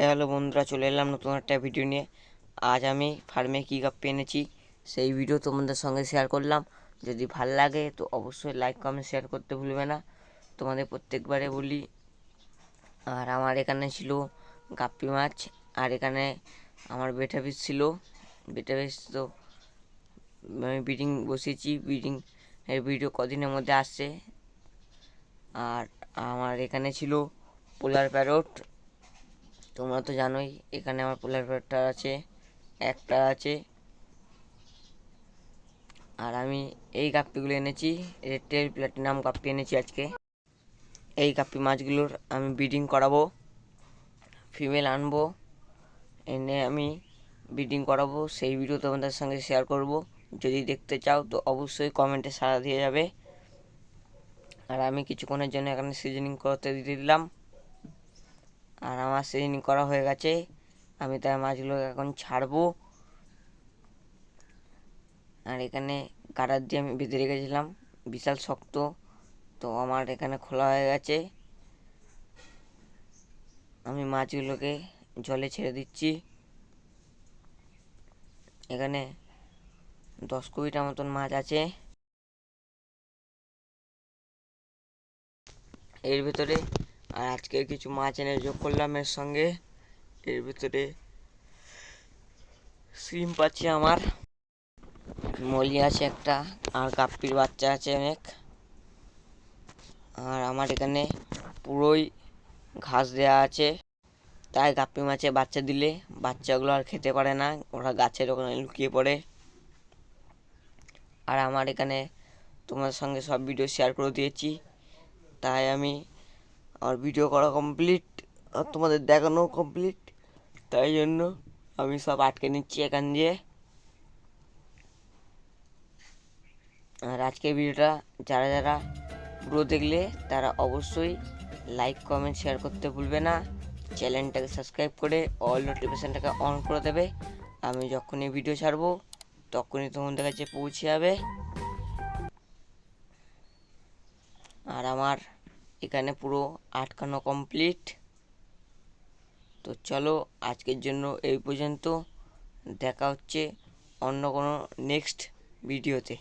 Hello বন্ধুরা, চলে এলাম নতুন একটা ভিডিও নিয়ে। আজ আমি ফার্মে কী গাপ্পি এনেছি সেই ভিডিও তোমাদের সঙ্গে শেয়ার করলাম। যদি ভালো লাগে তো অবশ্যই লাইক কমেন্ট শেয়ার করতে ভুলবে না, তোমাদের প্রত্যেকবারে বলি। আর আমার এখানে ছিল গাপ্পি মাছ, আর এখানে আমার বেটা ফিশ ছিল। বেটা ফিশ তো আমি ব্রিডিং বসিয়েছি, ব্রিডিং এর ভিডিও কদিনের মধ্যে আসছে। আর আমার এখানে ছিল পোলার প্যারট, তোমরা তো জানোই। এখানে আমার পোলার প্যারটটা আছে, একটা আছে। আর আমি এই গাপ্পিগুলো এনেছি, রেড টেল প্ল্যাটিনাম গাপ্পি এনেছি আজকে। এই গাপ্পি মাছগুলোর আমি ব্রিডিং করাবো, ফিমেল আনবো, এনে আমি ব্রিডিং করাবো। সেই ভিডিও তোমাদের সঙ্গে শেয়ার করব। যদি দেখতে চাও তো অবশ্যই কমেন্টে সাড়া দিয়ে যাবে। আর আমি কিছুক্ষণের জন্য এখানে সিজনিং করতে দিয়ে দিলাম। আর আমার সিজনিং করা হয়ে গেছে, আমি তার মাছগুলোকে এখন ছাড়বো। আর এখানে গাডার দিয়ে আমি বেঁধে রেখেছিলাম, বিশাল শক্ত, তো আমার এখানে খোলা হয়ে গেছে। আমি মাছগুলোকে জলে ছেড়ে দিচ্ছি। এখানে 10-20টা মতন মাছ আছে। এর ভিতরে আর আজকের কিছু মাছ এনে যোগ করলাম এর সঙ্গে। এর ভিতরে শ্রিম্প আছে, আমার মলি আছে একটা, আর গাপ্পির বাচ্চা আছে অনেক। আর আমার এখানে পুরোই ঘাস দেওয়া আছে, তাই গাপ্পি মাছে বাচ্চা দিলে বাচ্চাগুলো আর খেতে পারে না, ওরা গাছের ওখানে লুকিয়ে পড়ে। আর আমার এখানে তোমার সঙ্গে সব ভিডিও শেয়ার করে দিয়েছি, তাই আমি আমার ভিডিও করা কমপ্লিট আর তোমাদের দেখানো কমপ্লিট, তাই জন্য আমি সব আটকে নিচ্ছি এখান দিয়ে। আর আজকের ভিডিওটা যারা যারা পুরো দেখলে তারা অবশ্যই লাইক কমেন্ট শেয়ার করতে ভুলবে না। চ্যানেলটাকে সাবস্ক্রাইব করে অল নোটিফিকেশানটাকে অন করে দেবে। আমি যখনই ভিডিও ছাড়বো তখনই তোমাদের কাছে পৌঁছে যাবে। আর আমার এখানে পুরো আটকানো কমপ্লিট। তো চলো আজকের জন্য এই পর্যন্ত, দেখা হচ্ছে অন্য কোনো নেক্সট ভিডিওতে।